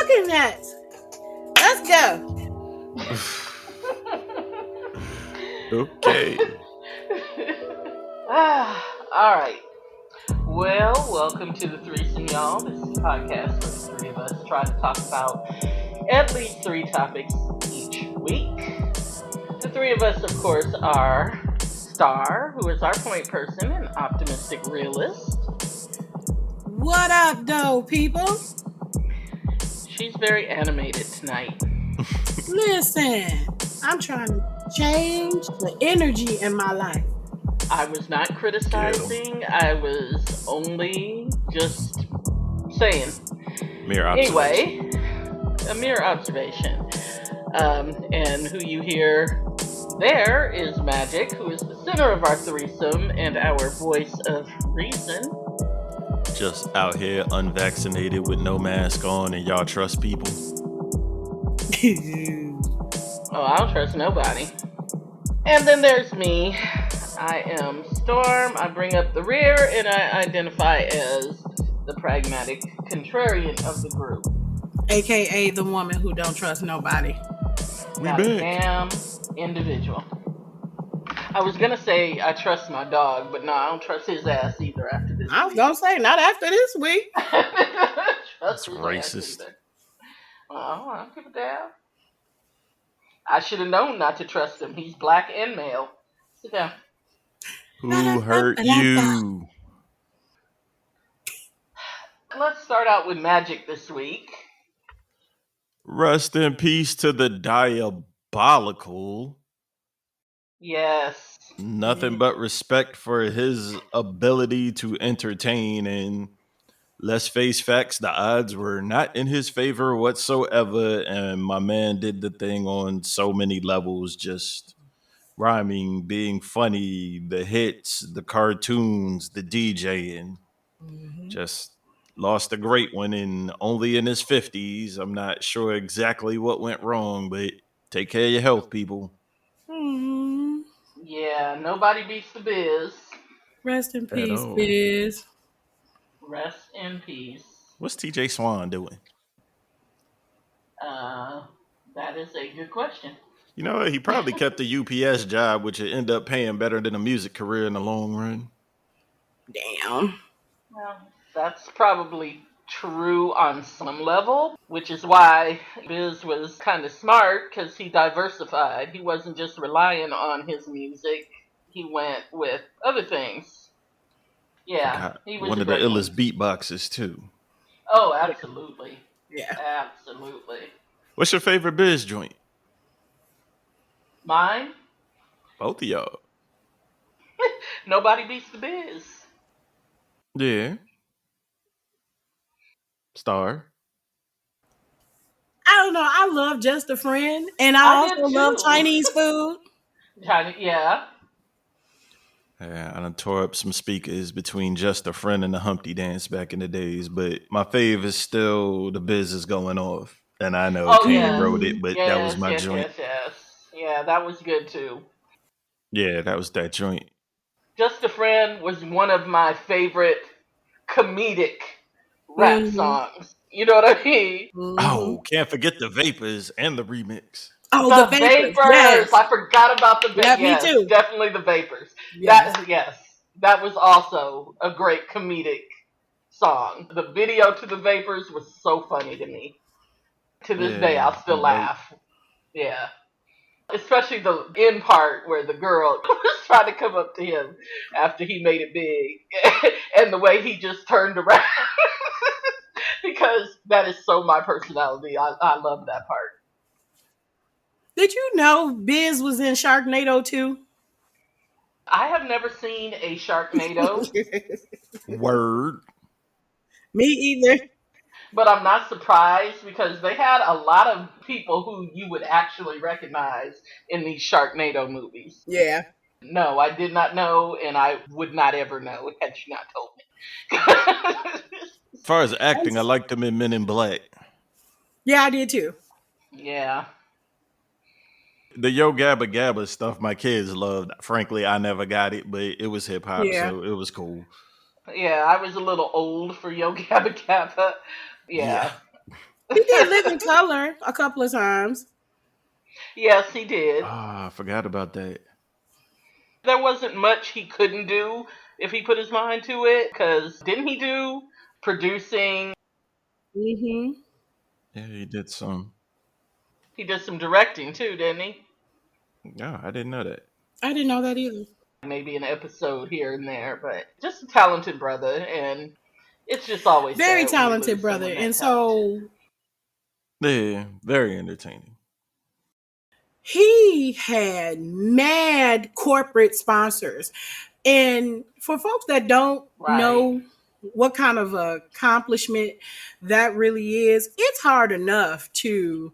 looking at? Let's go. Okay. All right. Well, welcome to the threesome, y'all. This is a podcast where the three of us try to talk about at least 3 topics each week. The 3 of us, of course, are Star, who is our point person and optimistic realist. What up, though, people? She's very animated tonight. Listen, I'm trying to change the energy in my life. I was not criticizing. I was only just saying. Mere observation. Anyway, a mere observation. And who you hear there is Magic, who is the center of our threesome and our voice of reason. Just out here unvaccinated with no mask on, and y'all trust people? Oh, I don't trust nobody. And then there's me. I am Storm. I bring up the rear, and I identify as the pragmatic contrarian of the group. AKA the woman who don't trust nobody. Not a damn individual. I was gonna say I trust my dog, but no, I don't trust his ass either after this. I was gonna say, not after this week. That's racist. Well, I don't give a damn. I should have known not to trust him. He's black and male. Sit down. Who hurt you? Let's start out with Magic this week. Rest in peace to the diabolical. Yes. Nothing but respect for his ability to entertain, and let's face facts, the odds were not in his favor whatsoever, and my man did the thing on so many levels, just rhyming, being funny, the hits, the cartoons, the DJing. Just lost a great one, and only in his 50s. I'm not sure exactly what went wrong, but take care of your health, people. Yeah, nobody beats the Biz. Rest in peace, Biz. Rest in peace. What's TJ Swan doing? That is a good question. You know, he probably kept the UPS job, which would end up paying better than a music career in the long run. Damn. Well, that's probably true on some level, which is why Biz was kind of smart, because he diversified. He wasn't just relying on his music. He went with other things. Yeah, he was one of the illest beatboxers too. Oh, absolutely. Yeah. Absolutely. What's your favorite Biz joint? Mine? Both of y'all. Nobody beats the Biz. Yeah. Star. I don't know. I love Just a Friend, and I also love Chinese food. Yeah. Yeah, I done tore up some speakers between Just a Friend and the Humpty Dance back in the days, but my fave is still The Biz Is Going Off. And I know Kane wrote it, but that was my joint. Yes. Yeah, that was good too. Yeah, that was that joint. Just a Friend was one of my favorite comedic rap songs. You know what I mean? Oh, can't forget the Vapors and the remix. Oh, the Vapors. Yes. I forgot about the Vapors. Yeah, me too. Definitely the Vapors. Yes. That was also a great comedic song. The video to the Vapors was so funny to me. To this day, I'll still laugh. Yeah. Especially the end part where the girl was trying to come up to him after he made it big. And the way he just turned around. Because that is so my personality. I love that part. Did you know Biz was in Sharknado 2? I have never seen a Sharknado. Word. Me either. But I'm not surprised, because they had a lot of people who you would actually recognize in these Sharknado movies. Yeah. No, I did not know, and I would not ever know had you not told me. As far as acting, I liked them in Men in Black. Yeah, I did too. Yeah. The Yo Gabba Gabba stuff my kids loved. Frankly, I never got it, but it was hip hop, so it was cool. Yeah, I was a little old for Yo Gabba Gabba. Yeah. He did Live in Color a couple of times. Yes, he did. Ah, I forgot about that. There wasn't much he couldn't do if he put his mind to it, because didn't he do producing? Mm-hmm. Yeah, he did some. He did some directing too, didn't he? Yeah, I didn't know that. I didn't know that either. Maybe an episode here and there, but just a talented brother, and it's just always Very sad when you talented lose brother. someone And that talented. so Yeah, very entertaining. he had mad corporate sponsors. And for folks that don't Right, know what kind of accomplishment that really is, it's hard enough to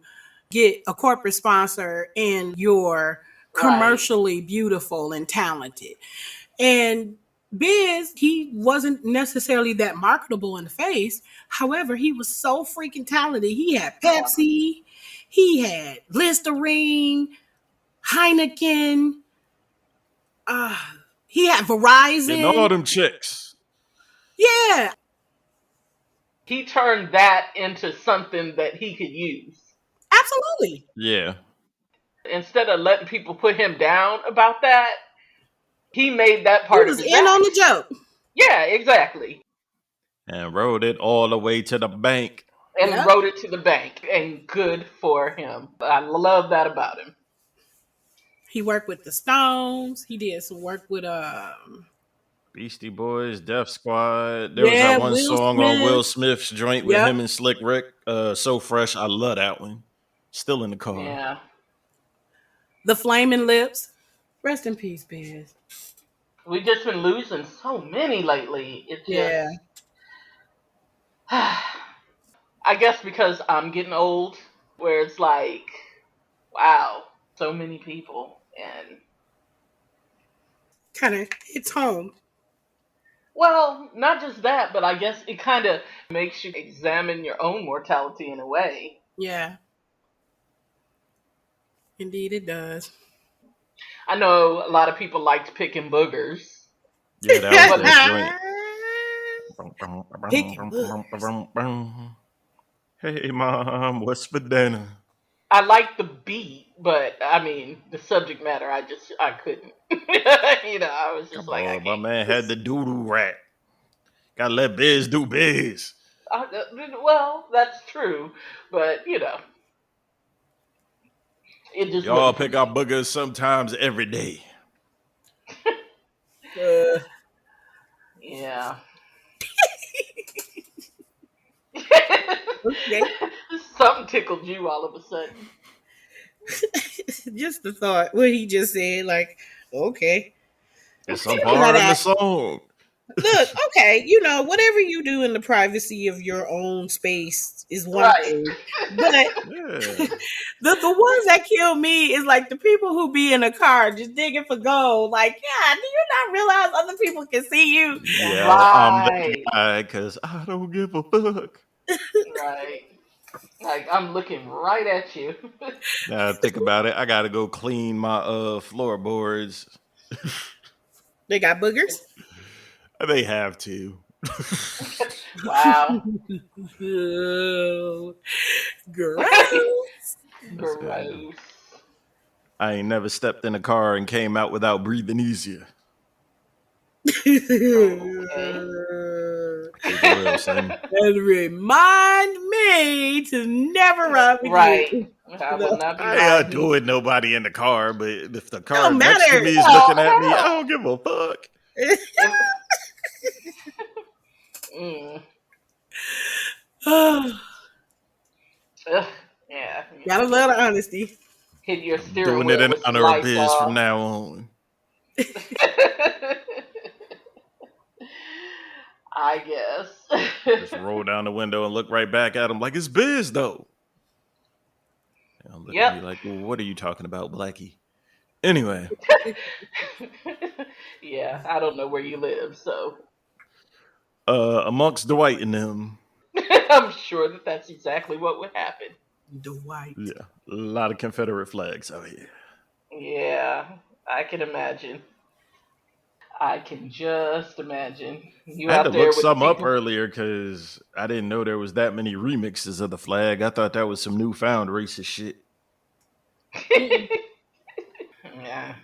get a corporate sponsor and you're right, commercially beautiful and talented. And Biz, he wasn't necessarily that marketable in the face. However, he was so freaking talented. He had Pepsi, he had Listerine, Heineken, uh, he had Getting all Verizon. them chicks. Yeah, he turned that into something that he could use. absolutely. Yeah. Instead of letting people put him down about that, he made that He part of was his in on act. the joke. Yeah, exactly. And rode it all the way to the bank. And Yep. wrote it to the bank, and good for him. I love that about him. He worked with the Stones. He did some work with Beastie Boys, Def Squad. There was that yeah, one Will song on Smith. Will Smith's joint with him Yep. and Slick Rick. So Fresh. I love that one. Still in the car. Yeah. The Flaming Lips. Rest in peace, Biz. We've just been losing so many lately. It's just, Yeah. I guess because I'm getting old, where it's like, wow, so many people. And, Kind of hits home. well, not just that, but I guess it kind of makes you examine your own mortality in a way. Yeah. Indeed it does. I know a lot of people liked picking boogers, Yeah, that was but that joint. Picking books. Hey, Mom, what's for dinner? I liked the beat, but I mean, the subject matter, I couldn't. I was just Come like, I on, my can't. man had the doo-doo rap. Gotta let Biz do Biz. Well, that's true, but it We just all wasn't for pick our me. boogers sometimes every day. Uh, Yeah. okay. Something tickled you all of a sudden. Just the thought. What he just said, like, okay. It's a None of bar in the that. song. Look, okay, whatever you do in the privacy of your own space is one Right. thing. But Yeah. the ones that kill me is like the people who be in a car just digging for gold. Like, yeah, do you not realize other people can see you? Yeah, I'm that Right. guy because I don't give a fuck. Right. Like, I'm looking right at you. Now think about it. I gotta go clean my floorboards. They got boogers. They have to. Wow. Oh, gross. Gross. I ain't never stepped in a car and came out without breathing easier. Okay. Keep it real, son. And remind me to never rub Right. again. I will not be I ain't riding. doing nobody in the car, but if the car Don't next to matter. me is Well, looking at me, I hell. don't give a fuck. If, mm, Ugh, ugh, yeah. gotta love the honesty. Hit your I'm steering doing it wheel in with some honor of Biz from Lysol. now on. I guess. Just roll down the window and look right back at him like it's Biz though. And he'll look at me Yep. like, well, what are you talking about, Blackie? Anyway, Yeah, I don't know where you live, so amongst Dwight and them, I'm sure that that's exactly what would happen. Dwight. yeah, a lot of Confederate flags out here. Yeah, I can imagine. I can just imagine you I had to out there look with the some up people. earlier because I didn't know there was that many remixes of the flag. I thought that was some newfound racist shit. Mm-mm. Yeah,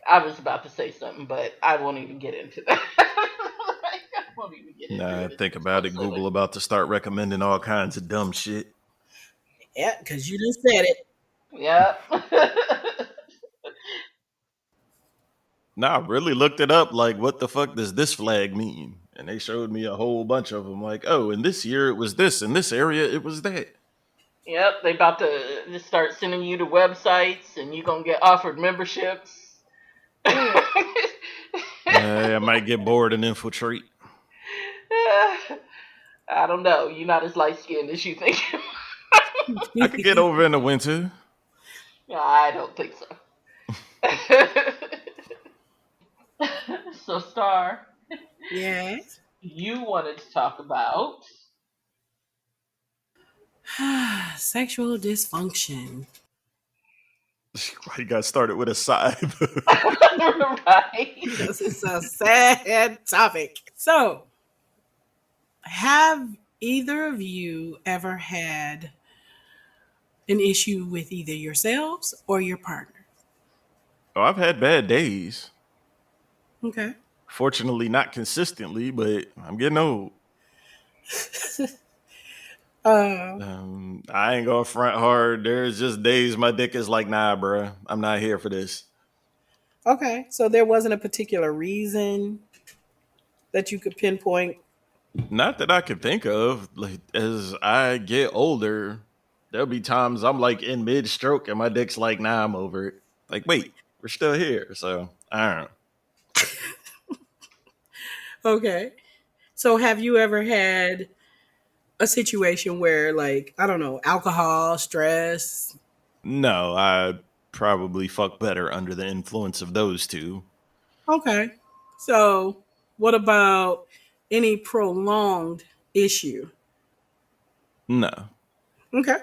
I was about to say something, but I won't even get into that. I won't even get into Nah, it. It's think just so about it. silly. Google about to start recommending all kinds of dumb shit. Yeah, because you just said it. Yep. Nah, I really looked it up. Like, what the fuck does this flag mean? And they showed me a whole bunch of them. Like, oh, in this year it was this. In this area it was that. Yep, they about to just start sending you to websites, and you gonna get offered memberships. Mm. I might get bored and infiltrate. I don't know. You're not as light skinned as you think. I could get over in the winter. I don't think so. So, Star, Yes. you wanted to talk about. Sexual dysfunction. Why you got started with a side? Right? Because it's a sad topic. So, have either of you ever had an issue with either yourselves or your partner? Oh, I've had bad days. Okay. Fortunately, not consistently, but I'm getting old. Uh, I ain't gonna front hard. There's just days my dick is like, nah, bruh, I'm not here for this. okay. So there wasn't a particular reason that you could pinpoint. Not that I can think of. Like, as I get older, there'll be times I'm like in mid stroke and my dick's like, nah, I'm over it. Like, wait, we're still here. So I don't know. Okay. So have you ever had a situation where, like, I don't know, alcohol, stress? No, I probably fuck better under the influence of those two. Okay. So what about any prolonged issue? No. Okay.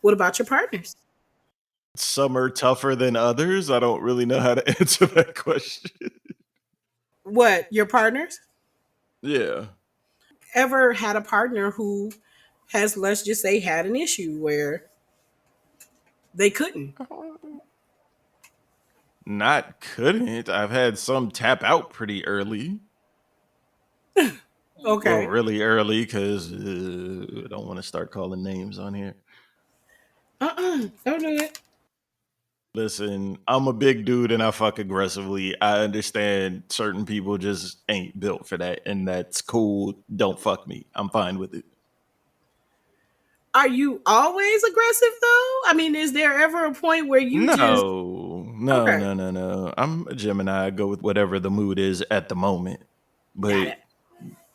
What about your partners? Some are tougher than others. I don't really know how to answer that question. What, your partners? Yeah. Ever had a partner who has, let's just say, had an issue where they couldn't? Not couldn't. I've had some tap out pretty early. Well, Okay. really early because I don't want to start calling names on here. Don't do it. Listen, I'm a big dude and I fuck aggressively. I understand certain people just ain't built for that, and that's cool. Don't fuck me. I'm fine with it. Are you always aggressive though? I mean, is there ever a point where you just No, no, okay? no, no, no. I'm a Gemini. I go with whatever the mood is at the moment. Got But it.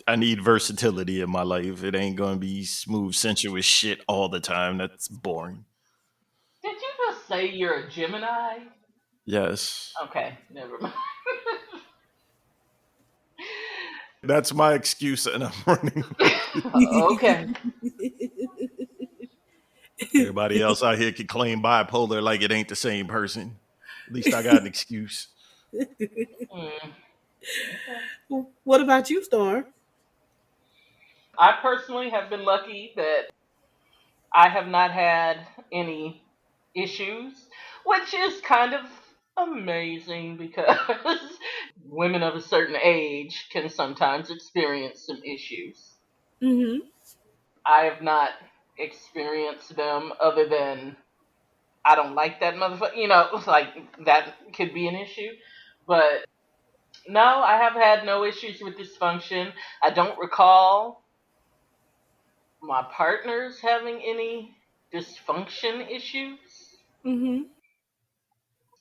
I need versatility in my life. It ain't gonna be smooth, sensuous shit all the time. That's boring. Did you just say you're a Gemini? Yes. Okay, never mind. That's my excuse, and I'm running with it. Okay. Everybody else out here can claim bipolar like it ain't the same person. At least I got an excuse. Hmm. Okay. What about you, Storm? I personally have been lucky that I have not had any issues, which is kind of amazing because women of a certain age can sometimes experience some issues. Mm-hmm. I have not experienced them other than I don't like that motherfucker. Like that could be an issue. But no, I have had no issues with dysfunction. I don't recall my partners having any dysfunction issues. Mm-hmm.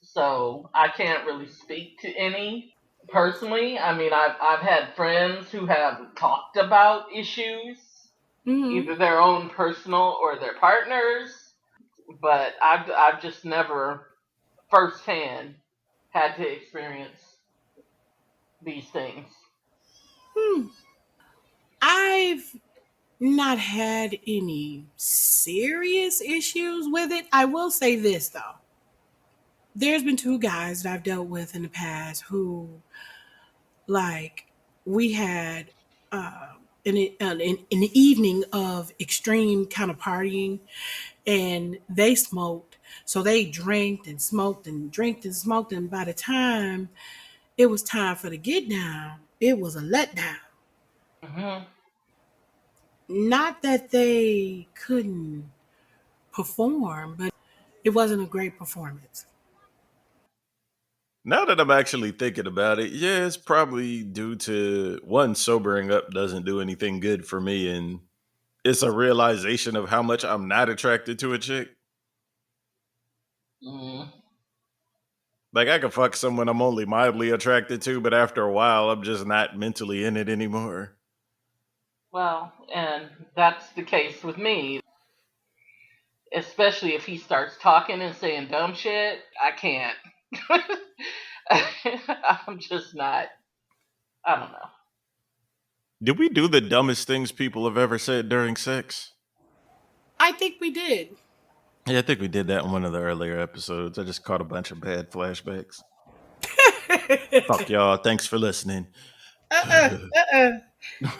So I can't really speak to any personally. I mean, I've had friends who have talked about issues, Mm-hmm. either their own personal or their partners, but I've just never firsthand had to experience these things. Hmm. I've not had any serious issues with it. I will say this though. There's been two guys that I've dealt with in the past who Like we had an evening of extreme kind of partying, and they smoked. So they drank and smoked and drank and smoked. And by the time it was time for the get down, it was a letdown. Hmm. Not that they couldn't perform, but it wasn't a great performance. Now that I'm actually thinking about it, yeah, it's probably due to one, sobering up doesn't do anything good for me, and it's a realization of how much I'm not attracted to a chick. Mm. Like I could fuck someone I'm only mildly attracted to, but after a while, I'm just not mentally in it anymore. Well, and that's the case with me. Especially if he starts talking and saying dumb shit, I can't. I'm just not. I don't know. Did we do the dumbest things people have ever said during sex? I think we did. Yeah, I think we did that in one of the earlier episodes. I just caught a bunch of bad flashbacks. Fuck y'all. Thanks for listening.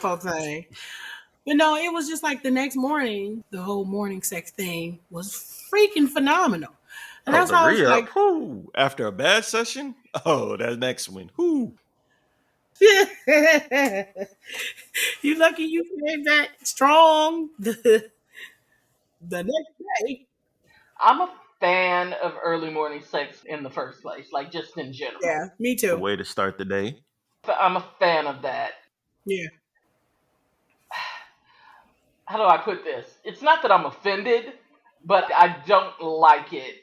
Poor thing. But no, it was just like the next morning, the whole morning sex thing was freaking phenomenal. And Oh, that's the how I was re-up. like, Whoo. After a bad session? Oh, that next one. Whoo. you lucky you came back strong the next day. I'm a fan of early morning sex in the first place, like just in general. Yeah, me It's a too. way to start the day. I'm a fan of that. Yeah. How do I put this? It's not that I'm offended, but I don't like it.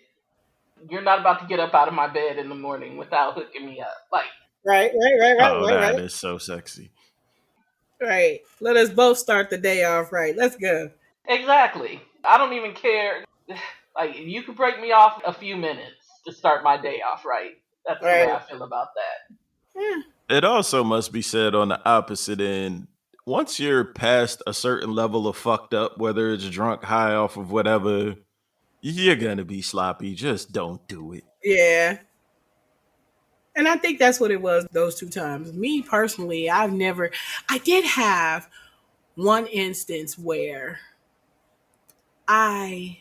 You're not about to get up out of my bed in the morning without hooking me up. Like, Right, right, right, right, Oh, right, that right. is so sexy. Right. Let us both start the day off right. Let's go. exactly. I don't even care. Like, you could break me off a few minutes to start my day off right. That's the way Right. I feel about that. Yeah. It also must be said on the opposite end. Once you're past a certain level of fucked up, whether it's drunk, high off of whatever, you're gonna be sloppy. Just don't do it. Yeah. And I think that's what it was those two times. Me personally, I did have one instance where I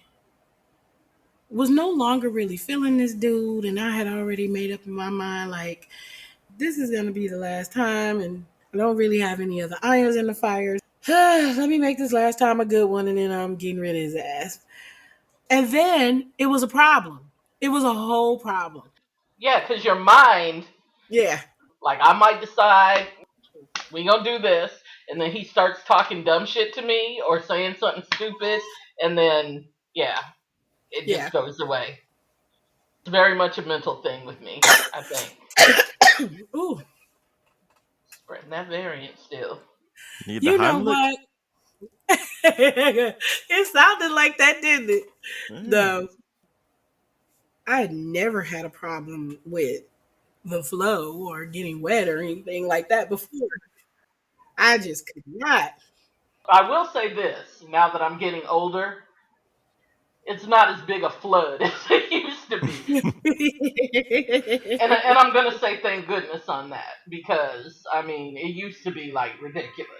was no longer really feeling this dude, and I had already made up in my mind, like, this is going to be the last time, and I don't really have any other irons in the fire. Let me make this last time a good one, and then I'm getting rid of his ass. And then it was a problem. It was a whole problem. Yeah, because your mind, Yeah. like, I might decide we gonna do this, and then he starts talking dumb shit to me or saying something stupid, and then, yeah, it Yeah. just goes away. It's very much a mental thing with me, I think. Ooh. Spreading that variant still. Need the You know Heimlich? what? It sounded like that, didn't it? Yeah. The I had never had a problem with the flow or getting wet or anything like that before. I just could not. I will say this, now that I'm getting older, it's not as big a flood as it used to be. And I'm gonna say thank goodness on that because I mean it used to be like ridiculous.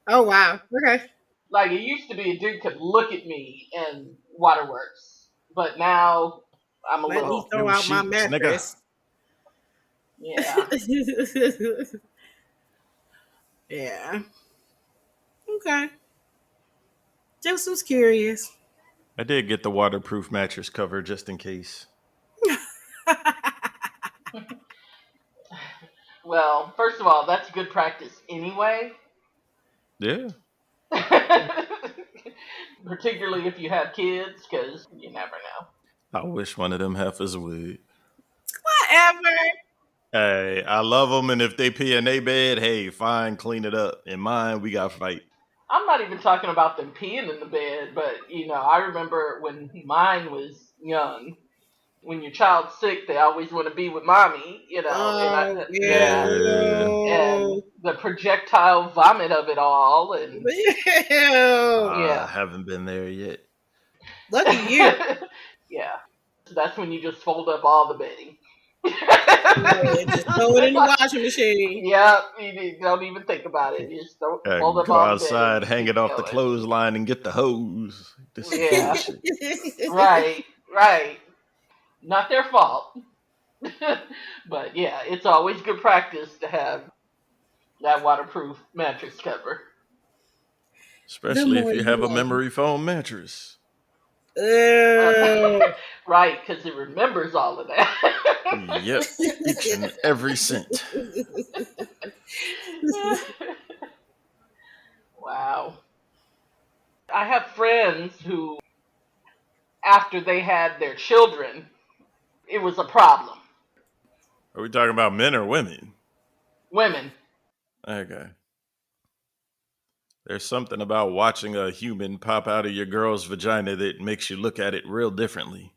Oh wow. Okay. Like it used to be a dude could look at me in waterworks, but now I'm a Let me little throw New out my sheets, nigga. mattress. yeah. Yeah. Okay. Just was curious. I did get the waterproof mattress cover just in case. Well, first of all, that's good practice anyway. Yeah. Particularly if you have kids, because you never know. I wish one of them heifers would. Whatever. Hey, I love them, and if they pee in their bed, hey, fine, clean it up. In mine, we got fight. I'm not even talking about them peeing in the bed, but I remember when mine was young. When your child's sick, they always want to be with mommy, and Oh yeah. yeah, Yeah. and the projectile vomit of it all, and Ew. I yeah, haven't been there yet. Lucky you. yeah. That's when you just fold up all the bedding. Yeah, just throw it in the washing machine. Yeah, you don't even think about it. You just don't fold up Go all the bed outside, and hang keep it off the going. clothesline, and get the hose. Disappear Yeah, shit. right, right. Not their fault. But yeah, it's always good practice to have that waterproof mattress cover. The Especially if more you you have a know. memory foam mattress. Uh, Right, because it remembers all of that. Yep. Each and every cent. Wow. I have friends who, after they had their children, it was a problem. Are we talking about men or women? Women. Okay. There's something about watching a human pop out of your girl's vagina that makes you look at it real differently.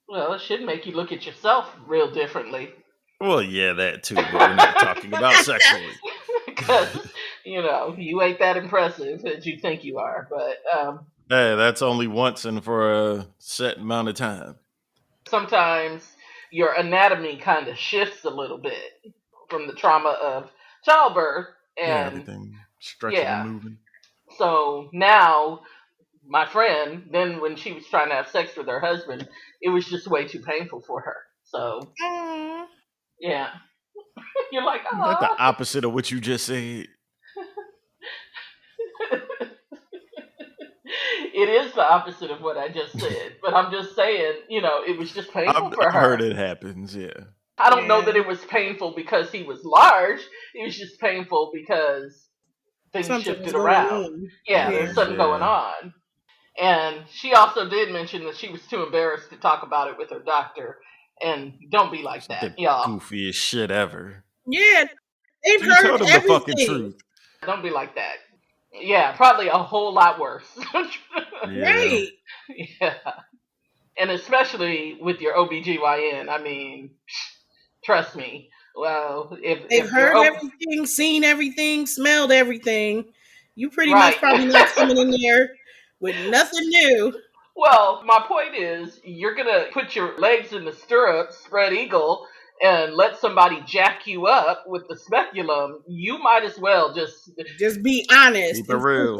Well, it should make you look at yourself real differently. Well, yeah, that too, but we're not talking about sexually. Because, you ain't that impressive as you think you are. But Hey, that's only once and for a set amount of time. sometimes your anatomy kind of shifts a little bit from the trauma of childbirth. Yeah, And everything stretching and yeah, moving. so now my friend, then when she was trying to have sex with her husband, it was just way too painful for her. So aw. yeah, you're like, Isn't that the ah. opposite of what you just said? It is the opposite of what I just said, but I'm just saying, it was just painful for I've heard her. it happens, yeah. I don't know Yeah. that it was painful because he was large. It was just painful because things Something was shifted going around. on. Yeah, Yeah. there's something going on. And she also did mention that she was too embarrassed to talk about it with her doctor. And don't be like It's that, the y'all. goofiest shit ever. Yeah. They've You heard told him the fucking everything. truth. Don't be like that. Yeah, probably a whole lot worse. Yeah. Right. Yeah. And especially with your OBGYN. I mean, trust me. Well, They've if you're heard everything, seen everything, smelled everything. You pretty much right. probably not coming in there with nothing new. Well, my point is, you're gonna put your legs in the stirrups, spread eagle, and let somebody jack you up with the speculum. You might as well just, Just be honest Keep it and real.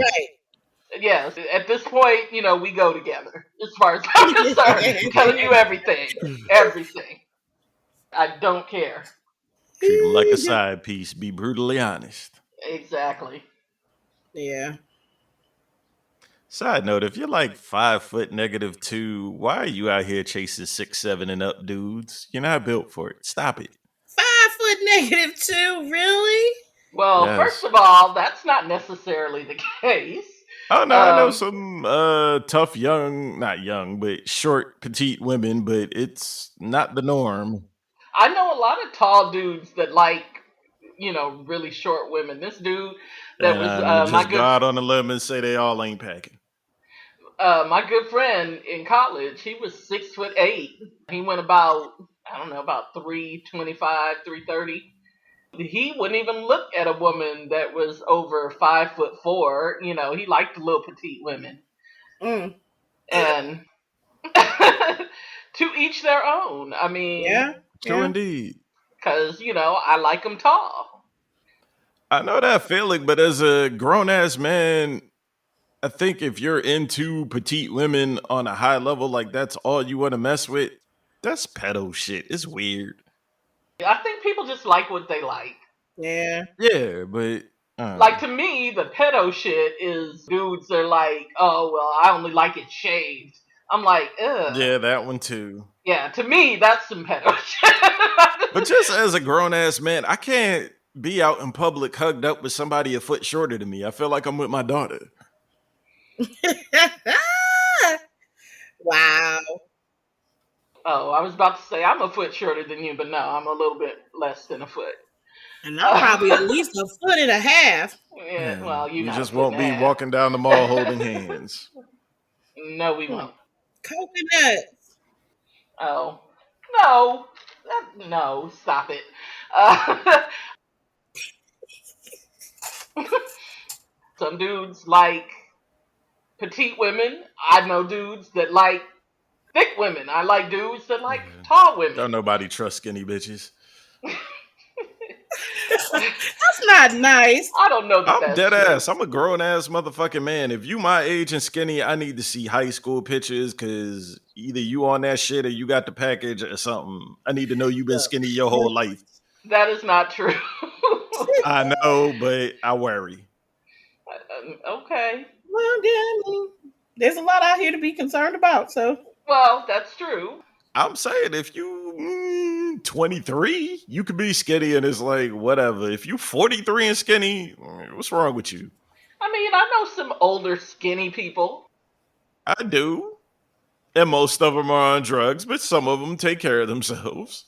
yes. At this point, we go together. As far as I'm concerned, telling you everything, everything. I don't care. Treat him like a side piece. Be brutally honest. Exactly. Yeah. Side note, if you're like 5 foot -2, why are you out here chasing 6'7" and up dudes? You're not built for it. Stop it. 5 foot -2, really? Well, first Yes. of all, that's not necessarily the case. Oh no, I know Um, some tough young, not young, but short, petite women, but it's not the norm. I know a lot of tall dudes that like, really short women. This dude that And was I'm gonna my just go good out on a limb and say they all ain't packing. my good friend in college. He was 6'8". He went about, I don't know, about 325, 330. He wouldn't even look at a woman that was over 5'4". He liked the little petite women, Mm. and to each their own. I mean, Yeah. True Yeah. indeed. because I like them tall. I know that feeling, but as a grown ass man, I think if you're into petite women on a high level, like that's all you want to mess with, that's pedo shit. It's weird. I think people just like what they like. Yeah. Yeah, but Like, to me, the pedo shit is dudes that are like, oh well, I only like it shaved. I'm like, ugh. yeah, that one too. Yeah, to me, that's some pedo But shit. just as a grown ass man, I can't be out in public hugged up with somebody a foot shorter than me. I feel like I'm with my daughter. Wow. Oh, I was about to say I'm a foot shorter than you, but no, I'm a little bit less than a foot. And I'm probably at least a foot and a half. Yeah, Yeah, well, you're we not a just foot and won't a be half. walking down the mall holding hands. No, we Hmm. won't. Coconuts. Oh, no, no, stop it. Uh, some dudes like petite women. I know dudes that like thick women. I like dudes that like tall women. Don't nobody trust skinny bitches. That's not nice. I don't know that I'm that's dead true. ass. I'm a grown ass motherfucking man. If you my age and skinny, I need to see high school pictures because either you on that shit or you got the package or something. I need to know you've been skinny your whole life. That is not true. I know, but I worry. Okay. Well, yeah, I mean, there's a lot out here to be concerned about. So Well, that's true. I'm saying if you 23, you could be skinny and it's like whatever. If you 43 and skinny, what's wrong with you? I mean, I know some older skinny people. I do. And most of them are on drugs, but some of them take care of themselves.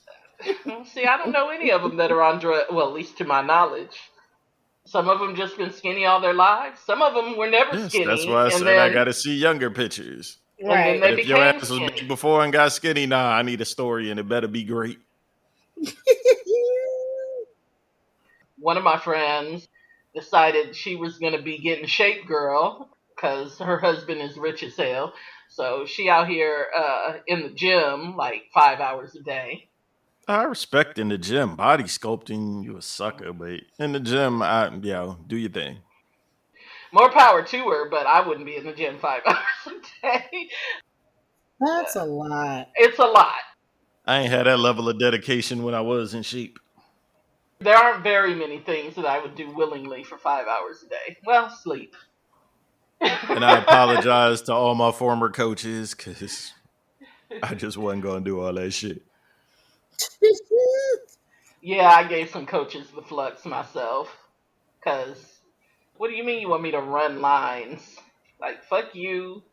See, I don't know any of them that are on drugs. Well, at least to my knowledge. Some of them just been skinny all their lives. Some of them were never Yes, skinny. that's why I said I got to see younger pictures. And then But they if your became ass was skinny. big before and got skinny, nah, I need a story and it better be great. One of my friends decided she was going to be getting shape girl because her husband is rich as hell. So she out here in the gym like 5 hours a day. I respect in the gym body sculpting. You a sucker, but in the gym, do your thing. More power to her, but I wouldn't be in the gym 5 hours a day. that's a lot. It's a lot. I ain't had that level of dedication when I was in shape. There aren't very many things that I would do willingly for 5 hours a day. Well, sleep. And I apologize to all my former coaches because I just wasn't going to do all that shit. Yeah, I gave some coaches the flux myself. Because, what do you mean you want me to run lines? Like, fuck you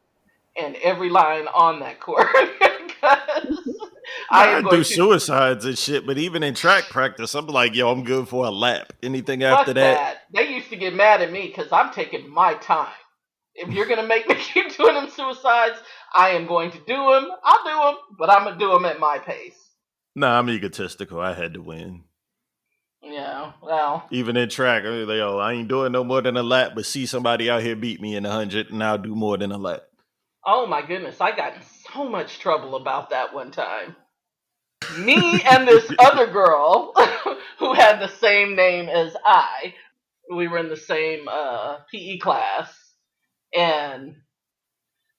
and every line on that court. I do suicides and shit, but even in track practice, I'm like, yo, I'm good for a lap. Anything after that? They used to get mad at me because I'm taking my time. If you're going to make me keep doing them suicides, I am going to do them. I'll do them, but I'm going to do them at my pace. Nah, I'm egotistical. I had to win. Yeah, well. Even in track, I ain't doing no more than a lap, but see somebody out here beat me in 100 and I'll do more than a lap. Oh my goodness, I got in so much trouble about that one time. Me and this other girl who had the same name as I, we were in the same PE class, and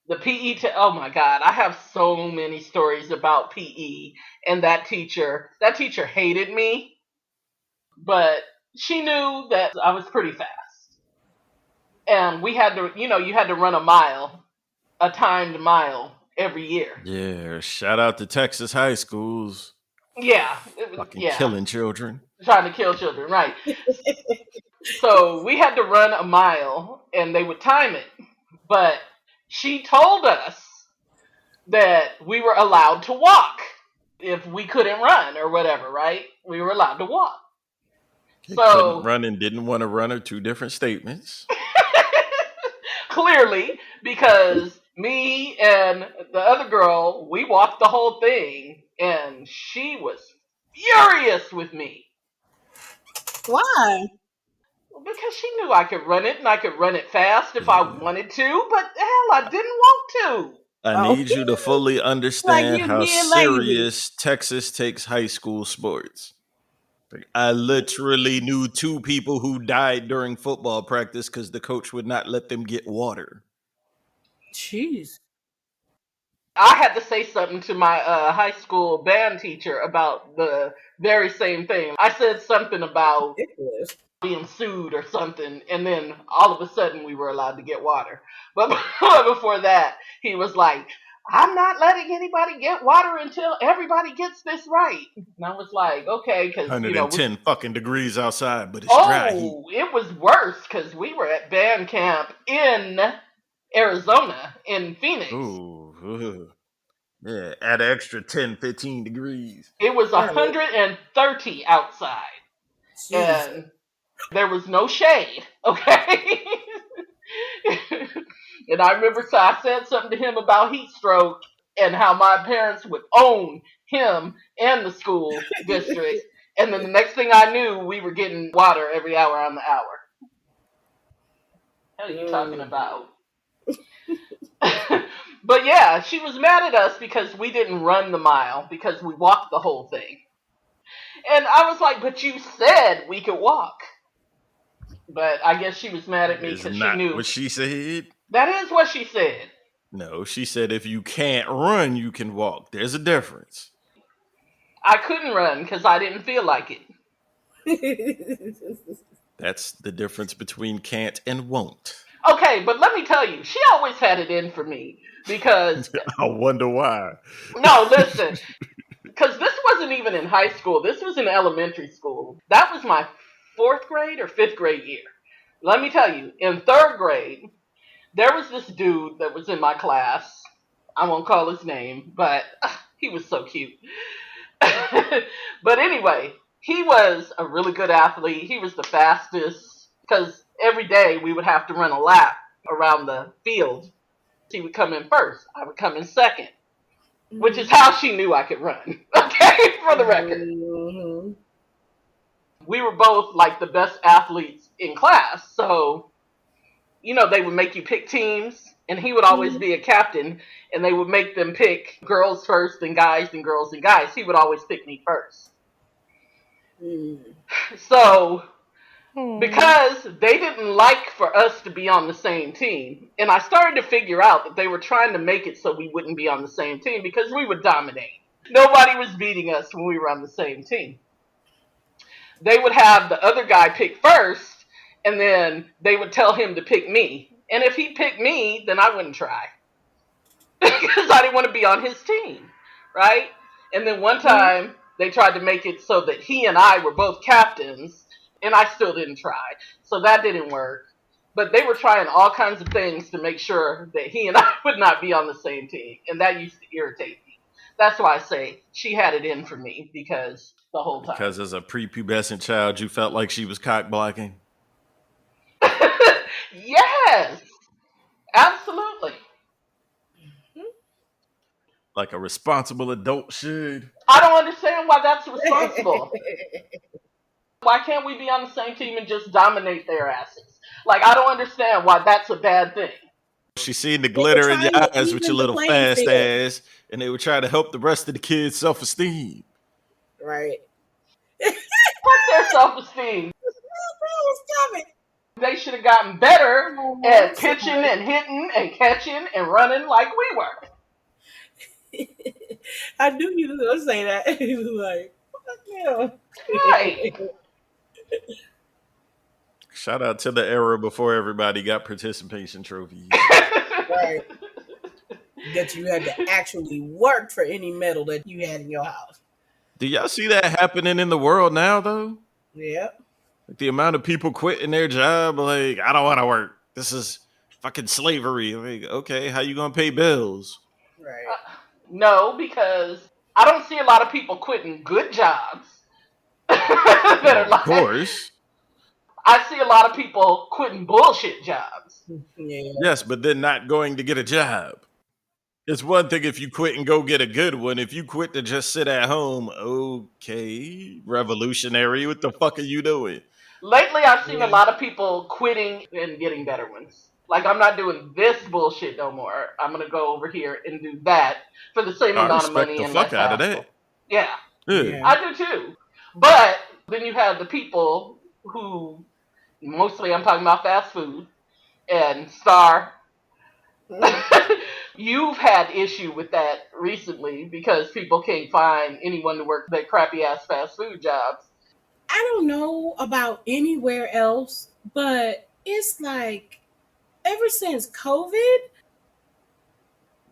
the oh my God, I have so many stories about PE, and that teacher hated me, but she knew that I was pretty fast. And we had to, you had to run a timed mile every year. Yeah, shout out to Texas high schools. Yeah. Fucking killing children. Trying to kill children, right. So we had to run a mile and they would time it. But she told us that we were allowed to walk if we couldn't run or whatever, right? We were allowed to walk. Couldn't run and didn't want to run are two different statements. Clearly, because me and the other girl, we walked the whole thing, and she was furious with me. Why? Because she knew I could run it, and I could run it fast if I wanted to, but hell, I didn't want to. I need you to fully understand how serious Texas takes high school sports. I literally knew 2 people who died during football practice because the coach would not let them get water. Jeez. I had to say something to my high school band teacher about the very same thing. I said something about being sued or something, and then all of a sudden we were allowed to get water. But before that, he was like, I'm not letting anybody get water until everybody gets this right. And I was like, okay, because 110 fucking degrees outside, but it's dry heat. It was worse because we were at band camp in Arizona, in Phoenix. Ooh. Yeah, add an extra 10, 15 degrees. It was 130 outside. Jeez. And there was no shade, okay? And I remember I said something to him about heat stroke and how my parents would own him and the school district. And then the next thing I knew, we were getting water every hour on the hour. What are you talking about? But yeah, she was mad at us because we didn't run the mile, because we walked the whole thing. And I was like, but you said we could walk. But I guess she was mad at me Is because she not knew. what she said. That is what she said. No, she said if you can't run, you can walk. There's a difference. I couldn't run because I didn't feel like it. That's the difference between can't and won't. Okay, but let me tell you, she always had it in for me because. I wonder why. No, listen. Because this wasn't even in high school. This was in elementary school. That was my 4th grade or 5th grade year. Let me tell you, in 3rd grade, there was this dude that was in my class. I won't call his name, but he was so cute. But anyway, he was a really good athlete. He was the fastest because every day we would have to run a lap around the field. He would come in first. I would come in second, which is how she knew I could run. Okay, for the record. Mm-hmm. We were both like the best athletes in class. So, they would make you pick teams, and he would always be a captain, and they would make them pick girls first and guys and girls and guys. He would always pick me first. So, because they didn't like for us to be on the same team, and I started to figure out that they were trying to make it so we wouldn't be on the same team because we would dominate. Nobody was beating us when we were on the same team. They would have the other guy pick first, and then they would tell him to pick me. And if he picked me, then I wouldn't try. Because I didn't want to be on his team, right? And then one time, they tried to make it so that he and I were both captains, and I still didn't try. So that didn't work. But they were trying all kinds of things to make sure that he and I would not be on the same team. And that used to irritate me. That's why I say she had it in for me, because the whole time. Because as a prepubescent child, you felt like she was cock blocking? Yes, absolutely. Like a responsible adult should. I don't understand why that's responsible. Why can't we be on the same team and just dominate their asses? Like, I don't understand why that's a bad thing. She seen the glitter in your eyes with your little fast field. ass, and they were trying to help the rest of the kids' self-esteem. Right. Fuck their self-esteem. They should have gotten better at pitching and hitting and catching and running like we were. I knew you were going to say that. He was like, fuck yeah. Right. Shout out to the era before everybody got participation trophies. Right. That you had to actually work for any medal that you had in your house. Do y'all see that happening in the world now, though? Yeah. Like the amount of people quitting their job, like, I don't want to work. This is fucking slavery. Like, okay, how you gonna pay bills? Right. No, because I don't see a lot of people quitting good jobs. That are like, of course. I see a lot of people quitting bullshit jobs. Yeah. Yes, but then not going to get a job. It's one thing if you quit and go get a good one. If you quit to just sit at home, okay, revolutionary, what the fuck are you doing? Lately, I've seen a lot of people quitting and getting better ones. Like, I'm not doing this bullshit no more. I'm going to go over here and do that for the same amount of money. I respect the fuck out of that. Yeah. Yeah. I do too. But then you have the people who, mostly I'm talking about fast food and Star. You've had issue with that recently because people can't find anyone to work that crappy ass fast food jobs. I don't know about anywhere else, but it's like ever since COVID,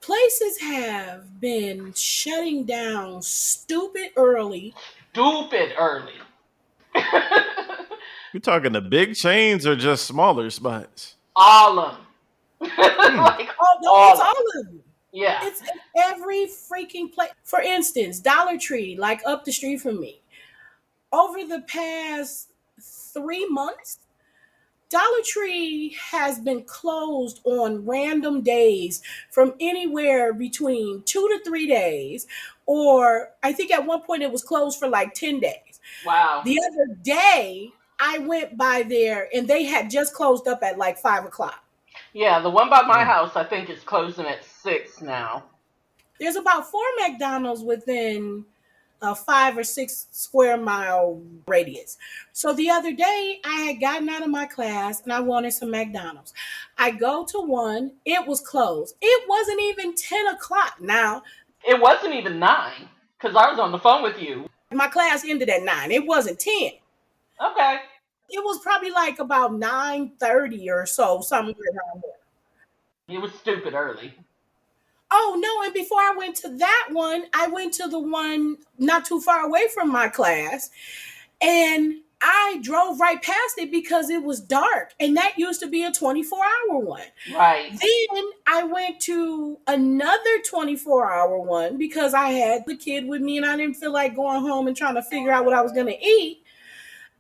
places have been shutting down stupid early. Stupid early. You talking the big chains or just smaller spots? All of them. Like, it's all of them. Yeah. It's every freaking place. For instance, Dollar Tree, like up the street from me. Over the past 3 months, Dollar Tree has been closed on random days from anywhere between 2 to 3 days, or I think at one point it was closed for like 10 days. Wow. The other day, I went by there and they had just closed up at like 5 o'clock. Yeah, the one by my Oh. house I think is closing at 6 now. There's about 4 McDonald's within a 5 or 6 square mile radius. So the other day, I had gotten out of my class and I wanted some McDonald's. I go to one, it was closed. It wasn't even 10 o'clock. Now, It wasn't even 9 because I was on the phone with you. my class ended at 9. It wasn't 10. Okay. It was probably like about 9:30 or so, somewhere around there. It was stupid early. Oh no, and before I went to that one, I went to the one not too far away from my class. And I drove right past it because it was dark. And that used to be a 24-hour one. Right. Then I went to another 24-hour one because I had the kid with me and I didn't feel like going home and trying to figure out what I was going to eat.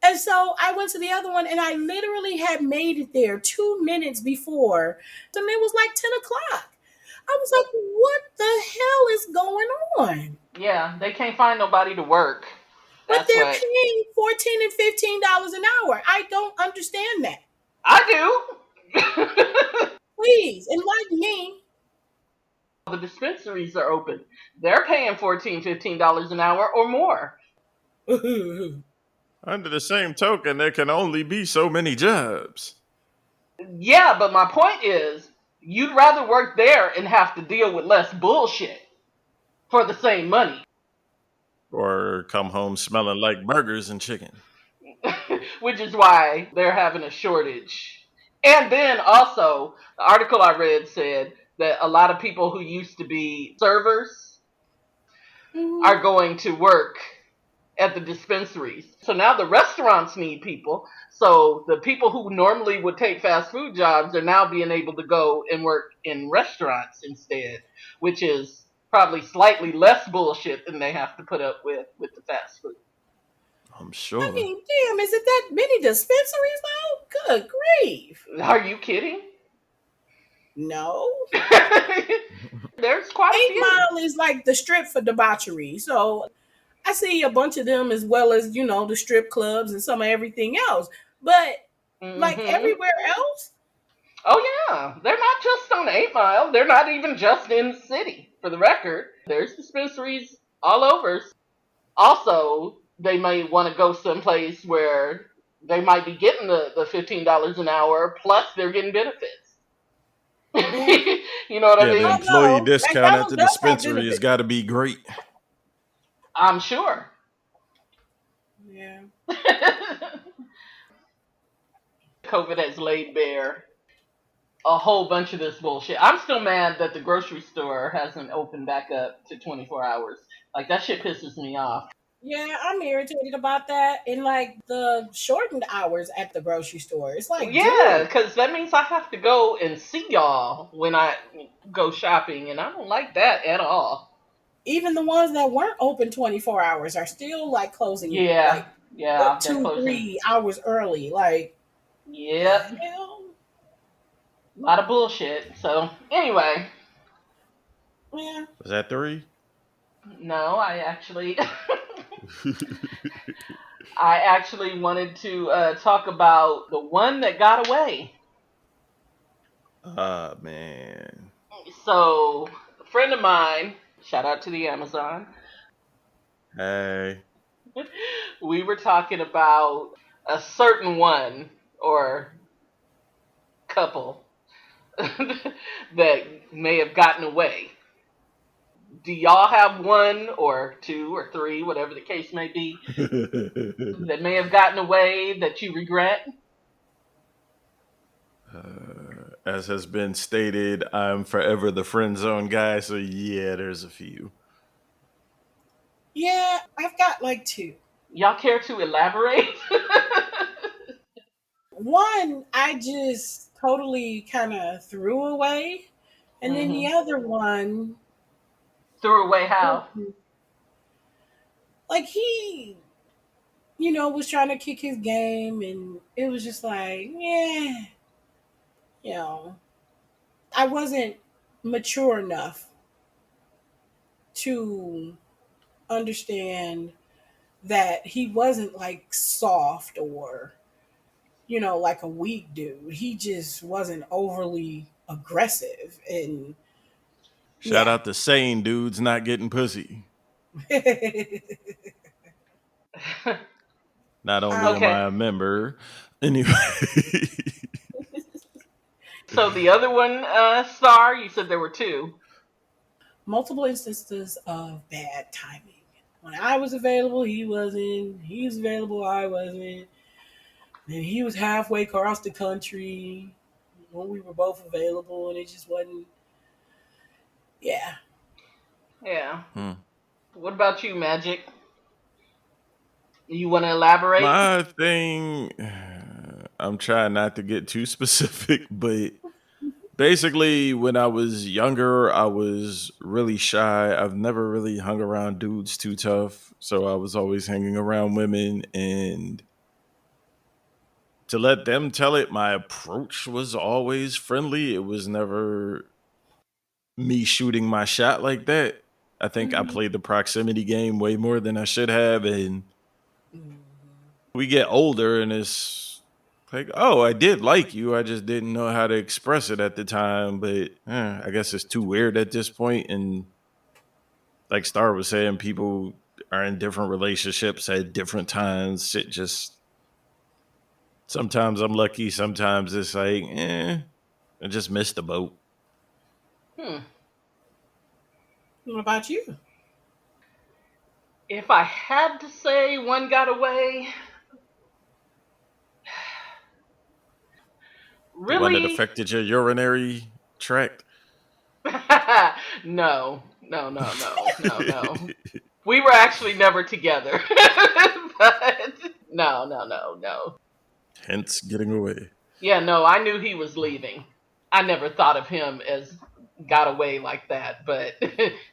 And so I went to the other one and I literally had made it there 2 minutes before. And it was like 10 o'clock. I was like, what the hell is going on? Yeah, they can't find nobody to work. But That's they're what paying $14 and $15 an hour. I don't understand that. I do. Please enlighten me. The dispensaries are open. They're paying $14, $15 an hour or more. Under the same token, there can only be so many jobs. Yeah, but my point is, you'd rather work there and have to deal with less bullshit for the same money. Or come home smelling like burgers and chicken. Which is why they're having a shortage. And then also, the article I read said that a lot of people who used to be servers are going to work at the dispensaries. So now the restaurants need people. So the people who normally would take fast food jobs are now being able to go and work in restaurants instead, which is probably slightly less bullshit than they have to put up with the fast food. I'm I sure. mean, damn, is it that many dispensaries now? Good grief. Are you kidding? No. There's quite a 8 few. Mile is like the strip for debauchery. So I see a bunch of them as well as, the strip clubs and some of everything else. But like Mm-hmm. everywhere else, Oh yeah, they're not just on 8 Mile. They're not even just in the city. For the record, there's dispensaries all over. Also, they may want to go someplace where they might be getting the $15 an hour plus they're getting benefits. You know what I Yeah, the mean? oh employee no, discount at McDonald's the does have dispensary has benefits. got to be great. I'm sure. Yeah. COVID has laid bare a whole bunch of this bullshit. I'm still mad that the grocery store hasn't opened back up to 24 hours. Like, that shit pisses me off. Yeah, I'm irritated about that. And like the shortened hours at the grocery store. It's like, Yeah, dude, because that means I have to go and see y'all when I go shopping, and I don't like that at all. even the ones that weren't open 24 hours are still like closing Yeah, like yeah, they're two, closing. 3 hours early. Like, Yep, the hell? a lot of bullshit. So, anyway, Yeah. Was that 3? no, I actually wanted to talk about the one that got away. Ah, man. So, a friend of mine, shout out to the Amazon, Hey. we were talking about a certain one or couple that may have gotten away. Do y'all have one or two or three, whatever the case may be, that may have gotten away that you regret? As has been stated, I'm forever the friend zone guy, so yeah, there's a few. Yeah, I've got like 2. Y'all care to elaborate? One I just totally kind of threw away. And then the Mm-hmm. other one, Threw away how? like he was trying to kick his game and it was just like, yeah, you know, I wasn't mature enough to understand that he wasn't like soft or like a weak dude. He just wasn't overly aggressive. And Shout yeah. out to sane dudes not getting pussy. Not only am Okay. I a member, anyway. So the other one, Star, you said there were two. Multiple instances of bad timing. When I was available, he wasn't. He was available, I wasn't. And he was halfway across the country when we were both available, and it just wasn't. Yeah. Yeah. Hmm. What about you, Magic? You want to elaborate? My thing, I'm trying not to get too specific, but basically, when I was younger, I was really shy. I've never really hung around dudes too tough. So I was always hanging around women. And to let them tell it, my approach was always friendly. It was never me shooting my shot like that. I think I Mhm. played the proximity game way more than I should have. And Mhm. we get older, and it's like, oh, I did like you. I just didn't know how to express it at the time. But I guess it's too weird at this point. And like Star was saying, people are in different relationships at different times. Shit just sometimes I'm lucky, sometimes it's like, I just missed the boat. Hmm. What about you? If I had to say one got away, The one that really? affected your urinary tract. No, no, no, no, no, no. We were actually never together. But no, no, no, no. Hence getting away. Yeah, no, I knew he was leaving. I never thought of him as got away like that, but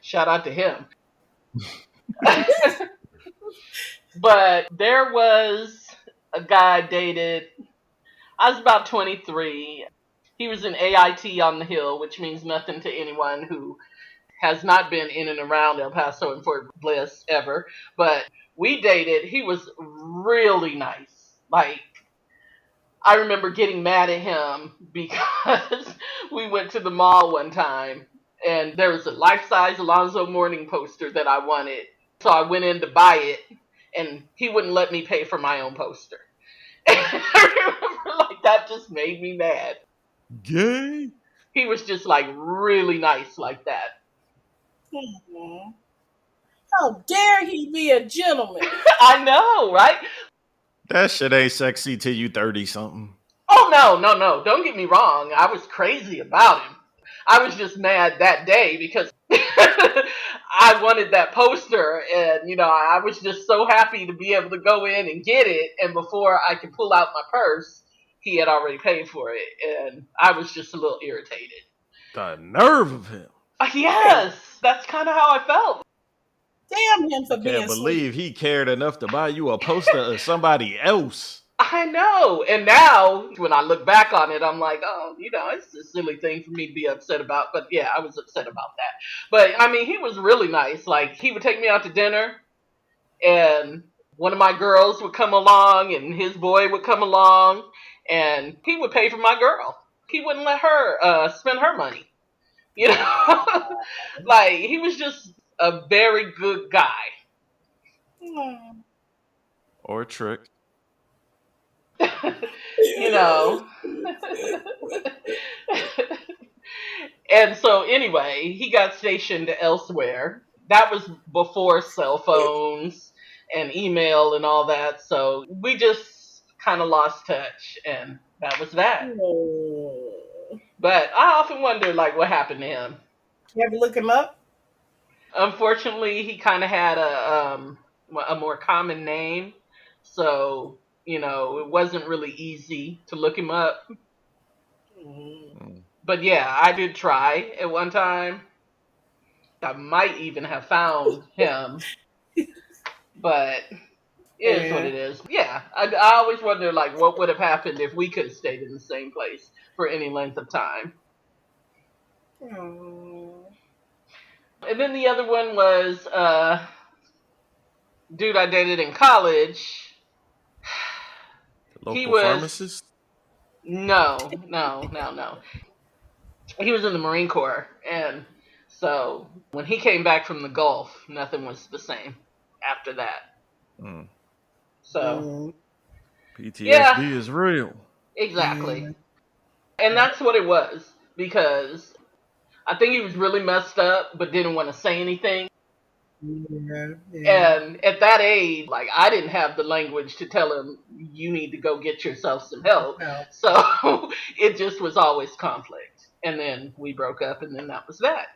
shout out to him. But there was a guy I dated. I was about 23. He was in AIT on the Hill, which means nothing to anyone who has not been in and around El Paso and Fort Bliss ever. But we dated. He was really nice. Like, I remember getting mad at him because we went to the mall one time and there was a life size Alonzo Mourning poster that I wanted. So I went in to buy it and he wouldn't let me pay for my own poster. And I remember like that just made me mad. Gay? He was just like really nice like that. Mhm. How dare he be a gentleman? I know, right? That shit ain't sexy till you 30 something. Oh no, no, no. Don't get me wrong. I was crazy about him. I was just mad that day because I wanted that poster and I was just so happy to be able to go in and get it and before I could pull out my purse, he had already paid for it and I was just a little irritated. The nerve of him. Hey, Yes, that's kind of how I felt. damn him I for can't being sweet. believe he cared enough to buy you a poster of somebody else. I know. And now, when I look back on it, I'm like, oh, it's a silly thing for me to be upset about. But yeah, I was upset about that. But I mean, he was really nice. Like, he would take me out to dinner, and one of my girls would come along, and his boy would come along, and he would pay for my girl. He wouldn't let her spend her money. You know? Aw. Like, he was just a very good guy. Aw. Or a trick. you know. And so, anyway, he got stationed elsewhere. That was before cell phones and email and all that. So we just kind of lost touch, and that was that. Oh. But I often wonder, like, what happened to him. You ever look him up? Unfortunately, he kind of had a more common name, so it wasn't really easy to look him up. Mm. Mm. But yeah, I did try at one time. I might even have found him, but it is what Yeah. it is. Yeah, I always wonder like what would have happened if we could have stayed in the same place for any length of time. Oh. And then the other one was dude I dated in college. He Local was pharmacist? no. He was in the Marine Corps, and so when he came back from the Gulf, nothing was the same after that. Mm. So Mm, yeah, PTSD is real. exactly. yeah, And that's what it was, because I think he was really messed up but didn't want to say anything. yeah, yeah. And at that age, like, I didn't have the language to tell him, you need to go get yourself some help. No. So it just was always conflict. And then we broke up, and then that was that.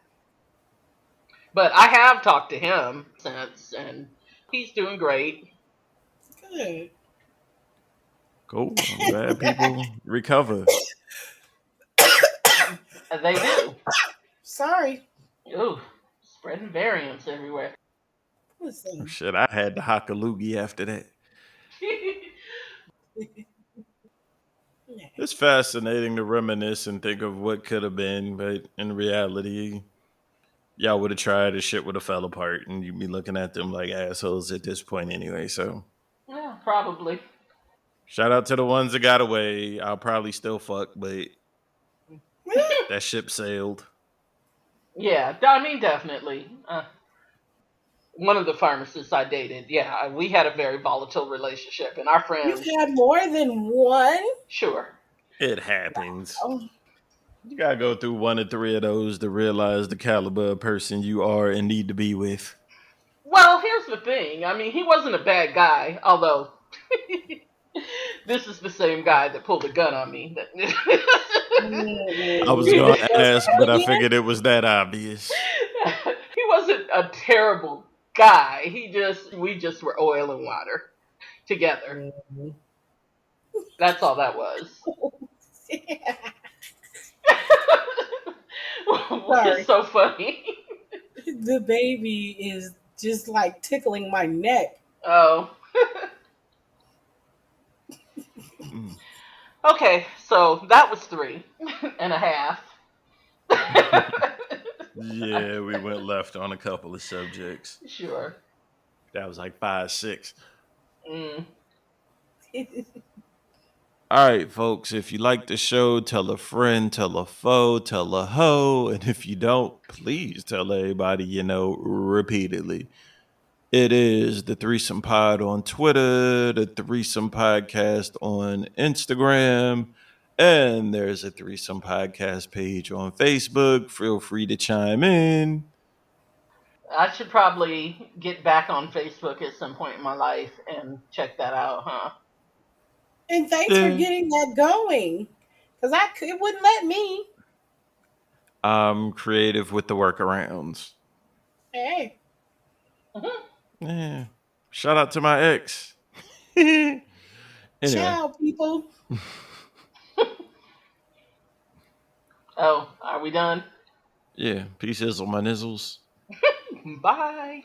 But I have talked to him since, and he's doing great. Good. Cool. I'm glad people recover. They do. Sorry. Ooh, spreading variants everywhere. Oh, Listen. shit, I had the Hakalugi after that. It's fascinating to reminisce and think of what could have been, but in reality, y'all would have tried, the shit would have fell apart, and you'd be looking at them like assholes at this point anyway. So, Yeah, probably. shout out to the ones that got away. I'll probably still fuck, but that ship sailed. Yeah, I mean, definitely. One of the pharmacists I dated, yeah, we had a very volatile relationship, and our You've friends, had more than one? sure. It happens. Oh, You gotta go through one or three of those to realize the caliber of person you are and need to be with. Well, here's the thing. I mean, he wasn't a bad guy, although this is the same guy that pulled a gun on me. I was mm-mm. gonna Let's ask, start but I again. figured it was that obvious. He wasn't a terrible guy. We just were oil and water together. Mhm. That's all that was. It's Sorry. so funny. The baby is just like tickling my neck. Oh, Mm. okay. So that was 3.5. Yeah, we went left on a couple of subjects. Sure. That was like 5, 6. Mm. All right, folks, if you like the show, tell a friend, tell a foe, tell a hoe. And if you don't, please tell everybody you know repeatedly. It is the Threesome Pod on Twitter, the Threesome Podcast on Instagram, and there's a Threesome Podcast page on Facebook. Feel free to chime in. I should probably get back on Facebook at some point in my life and check that out, huh? And thanks for Yeah, getting that going. Because it wouldn't let me. I'm creative with the workarounds. Hey, Mhm. Yeah. Shout out to my ex. Anyway, ciao, people. Oh, are we done? yeah. Peace, on my nizzles. Bye.